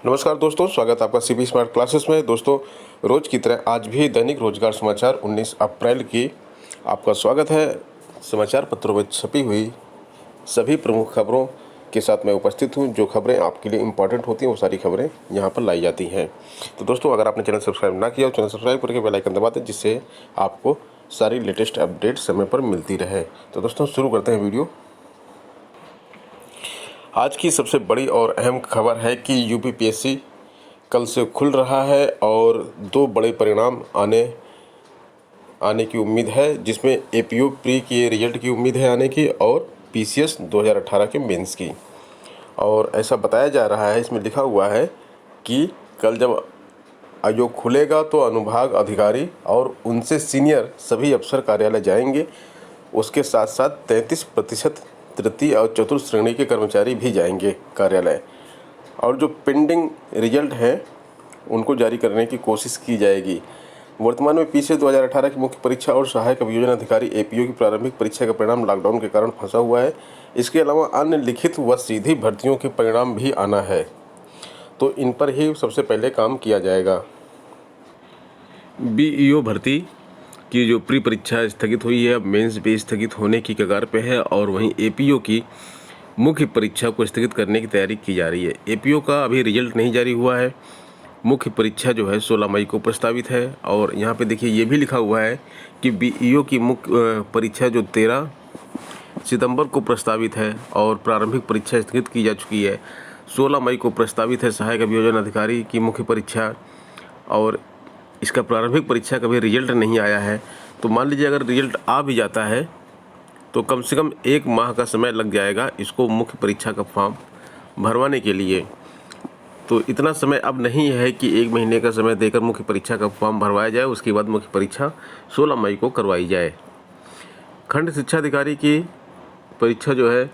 नमस्कार दोस्तों, स्वागत है आपका सीबी स्मार्ट क्लासेस में। दोस्तों, रोज़ की तरह आज भी दैनिक रोजगार समाचार 19 अप्रैल की आपका स्वागत है। समाचार पत्रों में छपी हुई सभी प्रमुख खबरों के साथ मैं उपस्थित हूं। जो खबरें आपके लिए इम्पॉर्टेंट होती हैं वो सारी खबरें यहां पर लाई जाती हैं। तो दोस्तों, अगर आपने चैनल सब्सक्राइब ना किया हो, चैनल सब्सक्राइब करके बेल आइकन दबा दें, जिससे आपको सारी लेटेस्ट अपडेट समय पर मिलती रहे। तो दोस्तों, शुरू करते हैं वीडियो। आज की सबसे बड़ी और अहम खबर है कि यूपीपीएससी कल से खुल रहा है और 2 बड़े परिणाम आने की उम्मीद है, जिसमें एपीओ प्री के रिजल्ट की उम्मीद है आने की और पीसीएस 2018 के मेंस की। और ऐसा बताया जा रहा है, इसमें लिखा हुआ है कि कल जब आयोग खुलेगा तो अनुभाग अधिकारी और उनसे सीनियर सभी अफसर कार्यालय जाएंगे। उसके साथ साथ 33% तृतीय और चतुर्थ श्रेणी के कर्मचारी भी जाएंगे कार्यालय। और जो पेंडिंग रिजल्ट है उनको जारी करने की कोशिश की जाएगी। वर्तमान में पीसीएस 2018 की मुख्य परीक्षा और सहायक अभियोजन अधिकारी एपीओ की प्रारंभिक परीक्षा का परिणाम लॉकडाउन के कारण फंसा हुआ है। इसके अलावा अन्य लिखित व सीधी भर्तियों के परिणाम भी आना है, तो इन पर ही सबसे पहले काम किया जाएगा। बीईओ भर्ती की जो प्री परीक्षा स्थगित हुई है, अब मेंस भी स्थगित होने की कगार पे है और वहीं एपीओ की मुख्य परीक्षा को स्थगित करने की तैयारी की जा रही है। एपीओ का अभी रिजल्ट नहीं जारी हुआ है। मुख्य परीक्षा जो है 16 मई को प्रस्तावित है। और यहाँ पे देखिए ये भी लिखा हुआ है कि बीईओ की मुख्य परीक्षा जो 13 सितंबर को प्रस्तावित है और प्रारंभिक परीक्षा स्थगित की जा चुकी है। 16 मई को प्रस्तावित है सहायक अभियोजन अधिकारी की मुख्य परीक्षा, और इसका प्रारंभिक परीक्षा का भी रिजल्ट नहीं आया है। तो मान लीजिए अगर रिजल्ट आ भी जाता है तो कम से कम 1 माह का समय लग जाएगा इसको मुख्य परीक्षा का फॉर्म भरवाने के लिए। तो इतना समय अब नहीं है कि 1 महीने का समय देकर मुख्य परीक्षा का फॉर्म भरवाया जाए, उसके बाद मुख्य परीक्षा 16 मई को करवाई जाए। खंड शिक्षा अधिकारी की परीक्षा जो है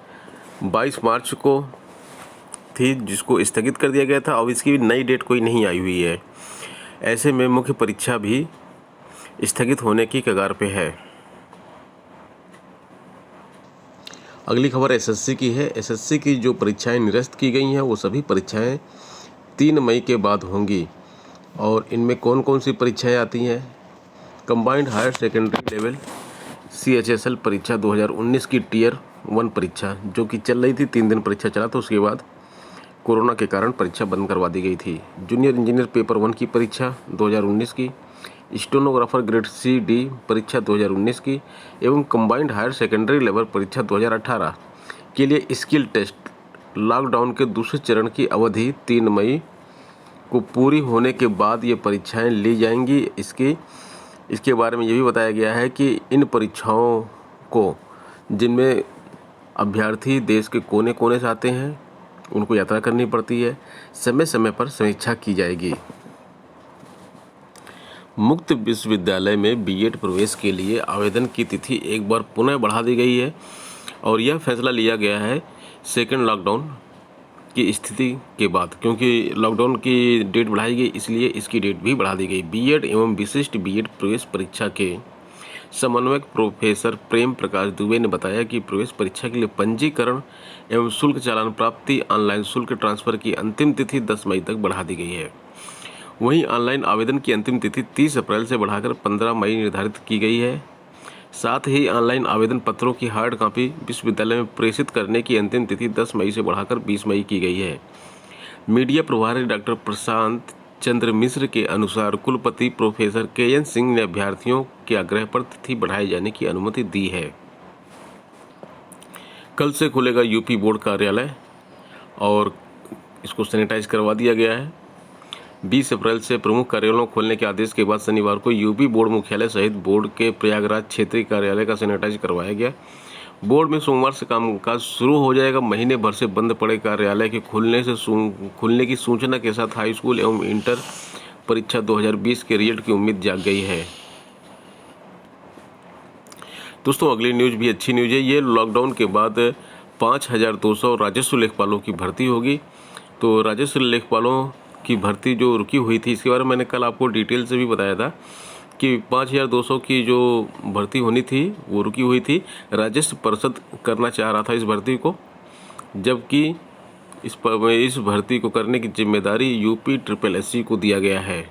22 मार्च को थी, जिसको स्थगित कर दिया गया था। अब इसकी नई डेट कोई नहीं आई हुई है। ऐसे में मुख्य परीक्षा भी स्थगित होने की कगार पे है। अगली खबर एसएससी की है। एसएससी की जो परीक्षाएं निरस्त की गई हैं वो सभी परीक्षाएं 3 मई के बाद होंगी। और इनमें कौन कौन सी परीक्षाएं आती हैं? Combined higher secondary level CHSL परीक्षा 2019 की टियर 1 परीक्षा जो कि चल रही थी, 3 दिन परीक्षा चला था, उसके बाद कोरोना के कारण परीक्षा बंद करवा दी गई थी। जूनियर इंजीनियर पेपर 1 की परीक्षा 2019 की, स्टेनोग्राफर ग्रेड CD परीक्षा 2019 की एवं कंबाइंड हायर सेकेंडरी लेवल परीक्षा 2018 के लिए स्किल टेस्ट लॉकडाउन के दूसरे चरण की अवधि 3 मई को पूरी होने के बाद ये परीक्षाएं ली जाएंगी। इसके बारे में ये भी बताया गया है कि इन परीक्षाओं को, जिनमें अभ्यर्थी देश के कोने कोने से आते हैं, उनको यात्रा करनी पड़ती है, समय समय पर समीक्षा की जाएगी। मुक्त विश्वविद्यालय में बीएड प्रवेश के लिए आवेदन की तिथि एक बार पुनः बढ़ा दी गई है और यह फैसला लिया गया है सेकेंड लॉकडाउन की स्थिति के बाद, क्योंकि लॉकडाउन की डेट बढ़ाई गई इसलिए इसकी डेट भी बढ़ा दी गई। बीएड एवं विशिष्ट बीएड प्रवेश परीक्षा के समन्वयक प्रोफेसर प्रेम प्रकाश दुबे ने बताया कि प्रवेश परीक्षा के लिए पंजीकरण एवं शुल्क चालान प्राप्ति ऑनलाइन शुल्क ट्रांसफर की अंतिम तिथि 10 मई तक बढ़ा दी गई है। वहीं ऑनलाइन आवेदन की अंतिम तिथि 30 अप्रैल से बढ़ाकर 15 मई निर्धारित की गई है। साथ ही ऑनलाइन आवेदन पत्रों की हार्ड कॉपी विश्वविद्यालय में प्रेषित करने की अंतिम तिथि 10 मई से बढ़ाकर 20 मई की गई है। मीडिया प्रभारी डॉक्टर प्रशांत चंद्र मिश्र के अनुसार कुलपति प्रोफेसर KN सिंह ने अभ्यर्थियों के आग्रह पर तिथि बढ़ाए जाने की अनुमति दी है। कल से खुलेगा यूपी बोर्ड कार्यालय और इसको सैनिटाइज करवा दिया गया है। 20 अप्रैल से प्रमुख कार्यालयों खोलने के आदेश के बाद शनिवार को यूपी बोर्ड मुख्यालय सहित बोर्ड के प्रयागराज क्षेत्रीय कार्यालय का सैनिटाइज करवाया गया। बोर्ड में सोमवार से कामकाज शुरू हो जाएगा। महीने भर से बंद पड़े कार्यालय के खुलने की सूचना के साथ हाई स्कूल एवं इंटर परीक्षा 2020 के रिजल्ट की उम्मीद जाग गई है। दोस्तों, अगली न्यूज़ भी अच्छी न्यूज़ है। ये लॉकडाउन के बाद 5200 राजस्व लेखपालों की भर्ती होगी। तो राजस्व लेखपालों की भर्ती जो रुकी हुई थी, इसके बारे में मैंने कल आपको डिटेल से भी बताया था कि 5200 की जो भर्ती होनी थी वो रुकी हुई थी। राजस्व परिषद करना चाह रहा था इस भर्ती को, जबकि इस भर्ती को करने की जिम्मेदारी UPSSC को दिया गया है।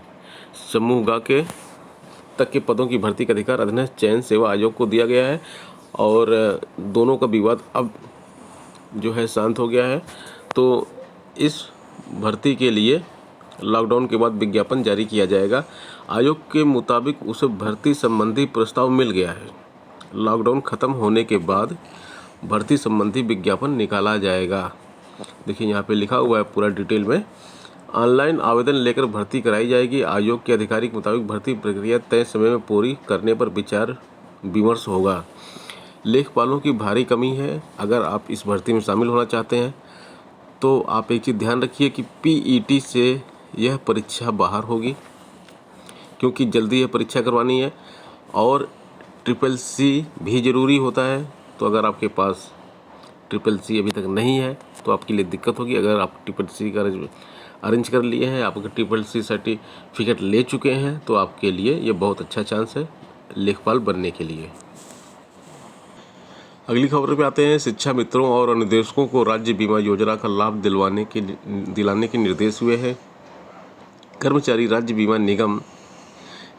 समूह ग के तक के पदों की भर्ती का अधिकार अधीनस्थ चयन सेवा आयोग को दिया गया है और दोनों का विवाद अब जो है शांत हो गया है। तो इस भर्ती के लिए लॉकडाउन के बाद विज्ञापन जारी किया जाएगा। आयोग के मुताबिक उसे भर्ती संबंधी प्रस्ताव मिल गया है। लॉकडाउन खत्म होने के बाद भर्ती संबंधी विज्ञापन निकाला जाएगा। देखिए यहाँ पे लिखा हुआ है पूरा डिटेल में। ऑनलाइन आवेदन लेकर भर्ती कराई जाएगी। आयोग के अधिकारी के मुताबिक भर्ती प्रक्रिया तय समय में पूरी करने पर विचार विमर्श होगा। लेखपालों की भारी कमी है। अगर आप इस भर्ती में शामिल होना चाहते हैं तो आप एक चीज़ ध्यान रखिए कि PET से यह परीक्षा बाहर होगी, क्योंकि जल्दी यह परीक्षा करवानी है और SSC भी ज़रूरी होता है। तो अगर आपके पास SSC अभी तक नहीं है तो आपके लिए दिक्कत होगी। अगर आप SSC का अरेंज कर लिए हैं, आप अगर SSC सर्टिफिकेट ले चुके हैं तो आपके लिए ये बहुत अच्छा चांस है लेखपाल बनने के लिए। अगली खबर पे आते हैं। शिक्षा मित्रों और अनुदेशकों को राज्य बीमा योजना का लाभ दिलाने के निर्देश हुए हैं। कर्मचारी राज्य बीमा निगम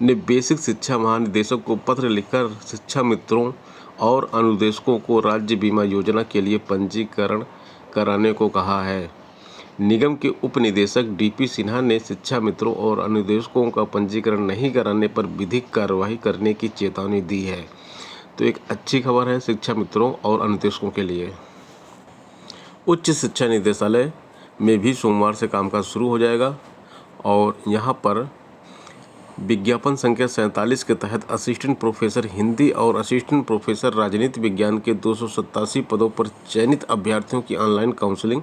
ने बेसिक शिक्षा महानिदेशक को पत्र लिखकर शिक्षा मित्रों और अनुदेशकों को राज्य बीमा योजना के लिए पंजीकरण कराने को कहा है। निगम के उप निदेशक DP सिन्हा ने शिक्षा मित्रों और अनुदेशकों का पंजीकरण नहीं कराने पर विधिक कार्रवाई करने की चेतावनी दी है। तो एक अच्छी खबर है शिक्षा मित्रों और अनुदेशकों के लिए। उच्च शिक्षा निदेशालय में भी सोमवार से कामकाज शुरू हो जाएगा और यहाँ पर विज्ञापन संख्या 47 के तहत असिस्टेंट प्रोफेसर हिंदी और असिस्टेंट प्रोफेसर राजनीति विज्ञान के 287 पदों पर चयनित अभ्यर्थियों की ऑनलाइन काउंसलिंग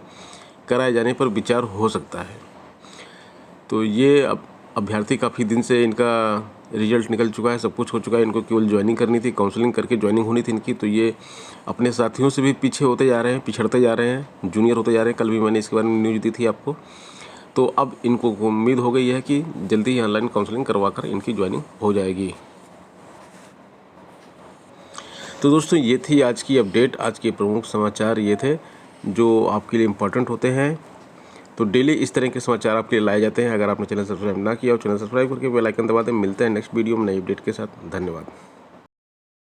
कराए जाने पर विचार हो सकता है। तो ये अब अभ्यर्थी काफ़ी दिन से इनका रिजल्ट निकल चुका है, सब कुछ हो चुका है, इनको केवल ज्वाइनिंग करनी थी, काउंसलिंग करके ज्वाइनिंग होनी थी इनकी। तो ये अपने साथियों से भी पीछे होते जा रहे हैं, पिछड़ते जा रहे हैं, जूनियर होते जा रहे हैं। कल भी मैंने इसके बारे में न्यूज़ दी थी आपको। तो अब इनको उम्मीद हो गई है कि जल्दी ही ऑनलाइन काउंसलिंग करवाकर इनकी ज्वाइनिंग हो जाएगी। तो दोस्तों ये थी आज की अपडेट। आज के प्रमुख समाचार ये थे जो आपके लिए इम्पोर्टेंट होते हैं। तो डेली इस तरह के समाचार आपके लिए लाए जाते हैं। अगर आपने चैनल सब्सक्राइब ना किया हो, चैनल सब्सक्राइब करके बेल आइकन दबा दें। मिलते हैं नेक्स्ट वीडियो में नई अपडेट के साथ। धन्यवाद।